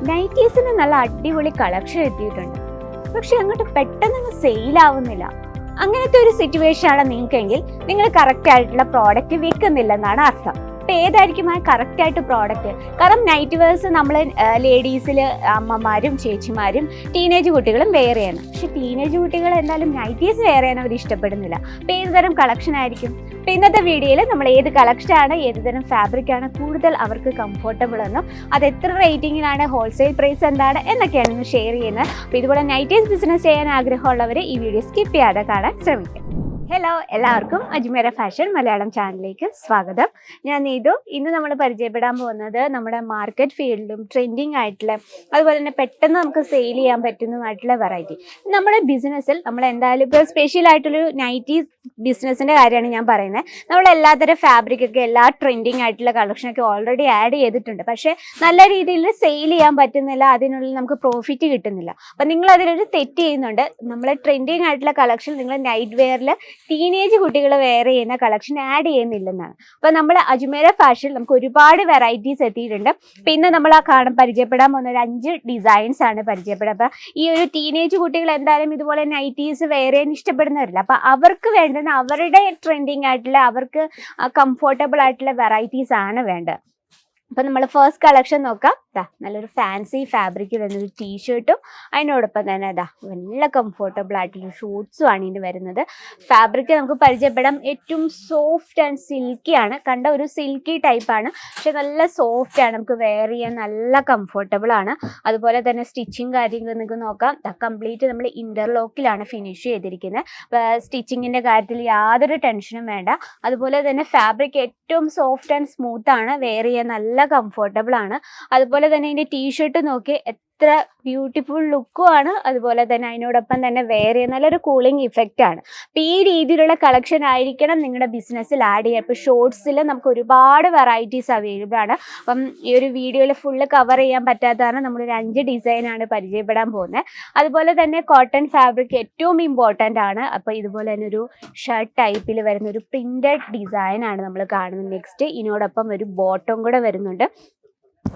നൈറ്റീസിന് നല്ല അടിപൊളി കളക്ഷൻ എത്തിയിട്ടുണ്ട്, പക്ഷെ അങ്ങോട്ട് പെട്ടെന്ന് സെയിലാവുന്നില്ല. അങ്ങനത്തെ ഒരു സിറ്റുവേഷൻ ആണ് നിങ്ങൾക്കെങ്കിൽ നിങ്ങൾ കറക്റ്റ് ആയിട്ടുള്ള പ്രോഡക്റ്റ് വിൽക്കുന്നില്ലെന്നാണ് അർത്ഥം. അപ്പോൾ ഏതായിരിക്കും ആ കറക്റ്റ് ആയിട്ട് പ്രോഡക്റ്റ്? കാരണം നൈറ്റ് വെയർസ് നമ്മൾ ലേഡീസിൽ അമ്മമാരും ചേച്ചിമാരും ടീനേജ് കുട്ടികളും വെയർ ചെയ്യണം. പക്ഷെ ടീനേജ് കുട്ടികൾ എന്തായാലും നൈറ്റീസ് വെയർ ചെയ്യാൻ അവർ ഇഷ്ടപ്പെടുന്നില്ല. അപ്പോൾ ഏത് തരം കളക്ഷൻ ആയിരിക്കും? അപ്പോൾ ഇന്നത്തെ വീഡിയോയിൽ നമ്മൾ ഏത് കളക്ഷനാണ്, ഏത് തരം ഫാബ്രിക്കാണ് കൂടുതൽ അവർക്ക് കംഫർട്ടബിൾ എന്നും അത് എത്ര റേറ്റിങ്ങിലാണ്, ഹോൾസെയിൽ പ്രൈസ് എന്താണ് എന്നൊക്കെയാണ് ഇന്ന് ഷെയർ ചെയ്യുന്നത്. അപ്പോൾ ഇതുപോലെ നൈറ്റീസ് ബിസിനസ് ചെയ്യാൻ ആഗ്രഹമുള്ളവർ ഈ വീഡിയോ സ്കിപ്പ് ചെയ്യാതെ കാണാൻ ശ്രമിക്കുക. ഹലോ, എല്ലാവർക്കും അജ്മീര ഫാഷൻ മലയാളം ചാനലിലേക്ക് സ്വാഗതം. ഞാൻ നീതു. ഇന്ന് നമ്മൾ പരിചയപ്പെടാൻ പോകുന്നത് നമ്മുടെ മാർക്കറ്റ് ഫീൽഡിലും ട്രെൻഡിങ് ആയിട്ടുള്ള, അതുപോലെ തന്നെ പെട്ടെന്ന് നമുക്ക് സെയിൽ ചെയ്യാൻ പറ്റുന്നതുമായിട്ടുള്ള വെറൈറ്റി. നമ്മുടെ ബിസിനസ്സിൽ നമ്മൾ എന്തായാലും ഇപ്പോൾ സ്പെഷ്യൽ ആയിട്ടൊരു നൈറ്റി ബിസിനസ്സിൻ്റെ കാര്യമാണ് ഞാൻ പറയുന്നത്. നമ്മൾ എല്ലാത്തരം ഫാബ്രിക്കൊക്കെ എല്ലാ ട്രെൻഡിങ് ആയിട്ടുള്ള കളക്ഷനൊക്കെ ഓൾറെഡി ആഡ് ചെയ്തിട്ടുണ്ട്. പക്ഷേ നല്ല രീതിയിൽ സെയിൽ ചെയ്യാൻ പറ്റുന്നില്ല, അതിനുള്ളിൽ നമുക്ക് പ്രോഫിറ്റ് കിട്ടുന്നില്ല. അപ്പം നിങ്ങൾ അതിലൊരു തെറ്റ് ചെയ്യുന്നുണ്ട്. നമ്മൾ ട്രെൻഡിങ് ആയിട്ടുള്ള കളക്ഷൻ നിങ്ങൾ നൈറ്റ് വെയറിൽ ടീനേജ് കുട്ടികൾ വെയർ ചെയ്യുന്ന കളക്ഷൻ ആഡ് ചെയ്യുന്നില്ലെന്നാണ്. അപ്പോൾ നമ്മൾ അജ്മീര ഫാഷൻ നമുക്ക് ഒരുപാട് വെറൈറ്റീസ് എത്തിയിട്ടുണ്ട്. അപ്പോൾ ഇന്ന് നമ്മൾ പരിചയപ്പെടാൻ പോകുന്ന ഒരു 5 ഡിസൈൻസ് ആണ് പരിചയപ്പെടുക. അപ്പോൾ ഈ ഒരു ടീനേജ് കുട്ടികൾ എന്തായാലും ഇതുപോലെ നൈറ്റീസ് വെയർ ചെയ്യാൻ ഇഷ്ടപ്പെടുന്നവരില്ല. അപ്പോൾ അവർക്ക് വേണ്ടുന്ന അവരുടെ ട്രെൻഡിങ് ആയിട്ടുള്ള, അവർക്ക് കംഫർട്ടബിൾ ആയിട്ടുള്ള വെറൈറ്റീസ് ആണ് വേണ്ടത്. അപ്പം നമ്മൾ ഫസ്റ്റ് കളക്ഷൻ നോക്കാം. നല്ലൊരു ഫാൻസി ഫാബ്രിക്കിൽ വരുന്നൊരു ടീഷർട്ടും അതിനോടൊപ്പം തന്നെ നല്ല കംഫർട്ടബിൾ ആയിട്ടുള്ള ഷൂട്ട്സും ആണ് ഇതിന് വരുന്നത്. ഫാബ്രിക് നമുക്ക് പരിചയപ്പെടാം. ഏറ്റവും സോഫ്റ്റ് ആൻഡ് സിൽക്കി ആണ്. കണ്ട ഒരു സിൽക്കി ടൈപ്പാണ്, പക്ഷെ നല്ല സോഫ്റ്റ് ആണ്, നമുക്ക് വെയർ ചെയ്യാൻ നല്ല കംഫർട്ടബിൾ ആണ്. അതുപോലെ തന്നെ സ്റ്റിച്ചിങ് കാര്യങ്ങൾ നിങ്ങൾക്ക് നോക്കാം. കംപ്ലീറ്റ് നമ്മൾ ഇന്റർലോക്കിലാണ് ഫിനിഷ് ചെയ്തിരിക്കുന്നത്. സ്റ്റിച്ചിങ്ങിൻ്റെ കാര്യത്തിൽ യാതൊരു ടെൻഷനും വേണ്ട. അതുപോലെ തന്നെ ഫാബ്രിക് ഏറ്റവും സോഫ്റ്റ് ആൻഡ് സ്മൂത്ത് ആണ്, വെയർ ചെയ്യാൻ നല്ല കംഫർട്ടബിൾ ആണ്. അതുപോലെ തന്നെ ഇതിന്റെ ടീഷർട്ട് നോക്കി എത്ര ബ്യൂട്ടിഫുൾ ലുക്കും ആണ്. അതുപോലെ തന്നെ അതിനോടൊപ്പം തന്നെ വെയർ ചെയ്യുന്ന നല്ലൊരു കൂളിംഗ് ഇഫക്റ്റ് ആണ്. അപ്പം ഈ രീതിയിലുള്ള കളക്ഷൻ ആയിരിക്കണം നിങ്ങളുടെ ബിസിനസ്സിൽ ആഡ് ചെയ്യുക. ഇപ്പോൾ ഷോർട്സിൽ നമുക്ക് ഒരുപാട് വെറൈറ്റീസ് അവൈലബിൾ ആണ്. അപ്പം ഈ ഒരു വീഡിയോയിൽ ഫുള്ള് കവർ ചെയ്യാൻ പറ്റാത്തതാണ് നമ്മളൊരു 5 ഡിസൈനാണ് പരിചയപ്പെടാൻ പോകുന്നത്. അതുപോലെ തന്നെ കോട്ടൺ ഫാബ്രിക് ഏറ്റവും ഇമ്പോർട്ടൻ്റ് ആണ്. അപ്പോൾ ഇതുപോലെ തന്നെ ഒരു ഷർട്ട് ടൈപ്പിൽ വരുന്ന ഒരു പ്രിന്റഡ് ഡിസൈൻ ആണ് നമ്മൾ കാണുന്നത്. നെക്സ്റ്റ് ഇതിനോടൊപ്പം ഒരു ബോട്ടം കൂടെ വരുന്നുണ്ട്.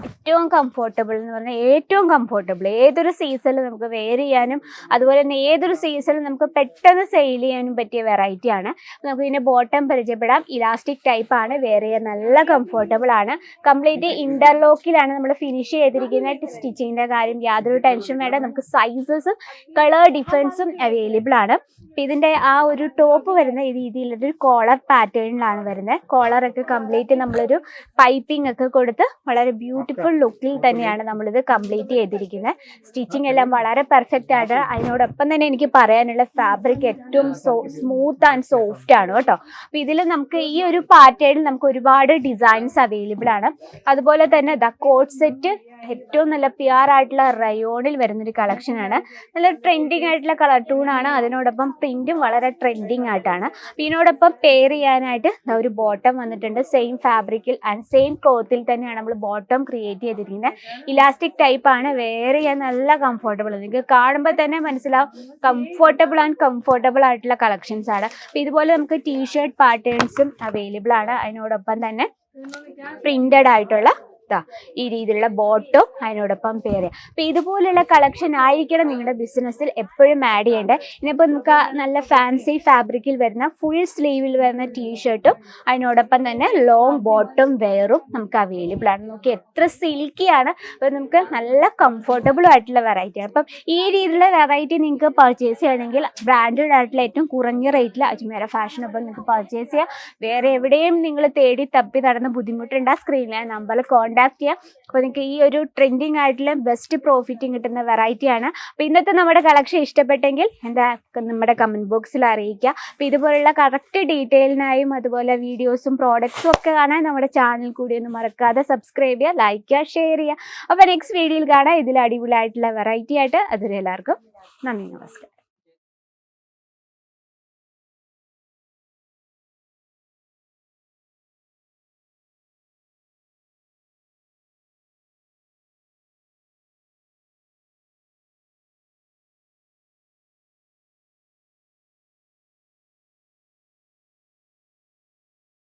ഏറ്റവും കംഫർട്ടബിൾ എന്ന് പറഞ്ഞാൽ ഏറ്റവും കംഫർട്ടബിൾ ഏതൊരു സീസണിൽ നമുക്ക് വെയർ ചെയ്യാനും, അതുപോലെ തന്നെ ഏതൊരു സീസണിൽ നമുക്ക് പെട്ടെന്ന് സെയിൽ ചെയ്യാനും പറ്റിയ വെറൈറ്റി ആണ്. നമുക്ക് ഇതിൻ്റെ ബോട്ടം പരിചയപ്പെടാം. ഇലാസ്റ്റിക് ടൈപ്പ് ആണ്, വെയർ ചെയ്യാൻ നല്ല കംഫർട്ടബിൾ ആണ്. കംപ്ലീറ്റ് ഇന്റർലോക്കിലാണ് നമ്മൾ ഫിനിഷ് ചെയ്തിരിക്കുന്നത്. സ്റ്റിച്ചിങ്ങിൻ്റെ കാര്യം യാതൊരു ടെൻഷൻ വേണ്ട. നമുക്ക് സൈസസും കളർ ഡിഫറൻസും അവൈലബിൾ ആണ്. അപ്പം ഇതിൻ്റെ ആ ഒരു ടോപ്പ് വരുന്ന ഈ രീതിയിലൊരു കോളർ പാറ്റേണിലാണ് വരുന്നത്. കോളറൊക്കെ കംപ്ലീറ്റ് നമ്മളൊരു പൈപ്പിംഗ് ഒക്കെ കൊടുത്ത് വളരെ ബ്യൂട്ടിഫുൾ ലുക്കിൽ തന്നെയാണ് നമ്മളിത് കംപ്ലീറ്റ് ചെയ്തിരിക്കുന്നത്. സ്റ്റിച്ചിങ് എല്ലാം വളരെ പെർഫെക്റ്റ് ആണ്. അതിനോടൊപ്പം തന്നെ എനിക്ക് പറയാനുള്ള ഫാബ്രിക് ഏറ്റവും സ്മൂത്ത് ആൻഡ് സോഫ്റ്റ് ആണ് കേട്ടോ. അപ്പോൾ ഇതിൽ നമുക്ക് ഈ ഒരു പാറ്റേണിൽ നമുക്ക് ഒരുപാട് ഡിസൈൻസ് അവൈലബിൾ ആണ്. അതുപോലെ തന്നെ കോട്ട് സെറ്റ് ഏറ്റവും നല്ല പ്യുവർ ആയിട്ടുള്ള റയോണിൽ വരുന്നൊരു കളക്ഷനാണ്. നല്ല ട്രെൻഡിങ് ആയിട്ടുള്ള കളർ ടൂണാണ്. അതിനോടൊപ്പം പ്രിന്റും വളരെ ട്രെൻഡിങ് ആയിട്ടാണ്. ഇതിനോടൊപ്പം പെയർ ചെയ്യാനായിട്ട് ഒരു ബോട്ടം വന്നിട്ടുണ്ട്. സെയിം ഫാബ്രിക്കിൽ ആൻഡ് സെയിം ക്ലോത്തിൽ തന്നെയാണ് നമ്മൾ ബോട്ടം ക്രിയേറ്റ് ചെയ്തിരിക്കുന്നത്. ഇലാസ്റ്റിക് ടൈപ്പ് ആണ്, വെയർ ചെയ്യാൻ നല്ല കംഫർട്ടബിൾ. നിങ്ങൾക്ക് കാണുമ്പോൾ തന്നെ മനസ്സിലാവും കംഫർട്ടബിൾ ആയിട്ടുള്ള കളക്ഷൻസ് ആണ്. അപ്പോൾ ഇതുപോലെ നമുക്ക് ടീഷർട്ട് പാറ്റേൺസും അവൈലബിൾ ആണ്. അതിനോടൊപ്പം തന്നെ പ്രിന്റഡ് ആയിട്ടുള്ള ഈ രീതിയിലുള്ള ബോട്ടും അതിനോടൊപ്പം പേര്. അപ്പം ഇതുപോലുള്ള കളക്ഷൻ ആയിരിക്കണം നിങ്ങളുടെ ബിസിനസ്സിൽ എപ്പോഴും ആഡ് ചെയ്യേണ്ടത്. ഇനിയിപ്പോൾ നമുക്ക് നല്ല ഫാൻസി ഫാബ്രിക്കിൽ വരുന്ന ഫുൾ സ്ലീവിൽ വരുന്ന ടീഷർട്ടും അതിനോടൊപ്പം തന്നെ ലോങ് ബോട്ടം വെയറും നമുക്ക് അവൈലബിൾ ആണ്. നമുക്ക് എത്ര സിൽക്കിയാണ്, അപ്പോൾ നമുക്ക് നല്ല കംഫർട്ടബിളും ആയിട്ടുള്ള വെറൈറ്റിയാണ്. അപ്പം ഈ രീതിയിലുള്ള വെറൈറ്റി നിങ്ങൾക്ക് പർച്ചേസ് ചെയ്യണമെങ്കിൽ ബ്രാൻഡഡ് ആയിട്ടുള്ള ഏറ്റവും കുറഞ്ഞ റേറ്റിൽ അജ്മീര ഫാഷനൊപ്പം നിങ്ങൾക്ക് പർച്ചേസ് ചെയ്യാം. വേറെ എവിടെയും നിങ്ങൾ തേടി തപ്പി നടന്ന് ബുദ്ധിമുട്ടുണ്ട്. സ്ക്രീനിലെ നമ്പറിൽ കോൺടാക്ട് ചെയ്യാം. അപ്പോൾ നിങ്ങൾക്ക് ഈ ഒരു ട്രെൻഡിങ് ആയിട്ടുള്ള ബെസ്റ്റ് പ്രോഫിറ്റും കിട്ടുന്ന വെറൈറ്റിയാണ്. അപ്പോൾ ഇന്നത്തെ നമ്മുടെ കളക്ഷൻ ഇഷ്ടപ്പെട്ടെങ്കിൽ നമ്മുടെ കമൻറ്റ് ബോക്സിൽ അറിയിക്കുക. അപ്പോൾ ഇതുപോലുള്ള കറക്റ്റ് ഡീറ്റെയിലിനായും അതുപോലെ വീഡിയോസും പ്രോഡക്റ്റ്സും ഒക്കെ കാണാൻ നമ്മുടെ ചാനൽ കൂടി ഒന്ന് മറക്കാതെ സബ്സ്ക്രൈബ് ചെയ്യുക, ലൈക്ക് ചെയ്യുക, ഷെയർ ചെയ്യുക. അപ്പോൾ നെക്സ്റ്റ് വീഡിയോയിൽ കാണാം ഇതിൽ അടിപൊളിയായിട്ടുള്ള വെറൈറ്റി ആയിട്ട്. അതിൽ എല്ലാവർക്കും നന്ദി, നമസ്കാരം.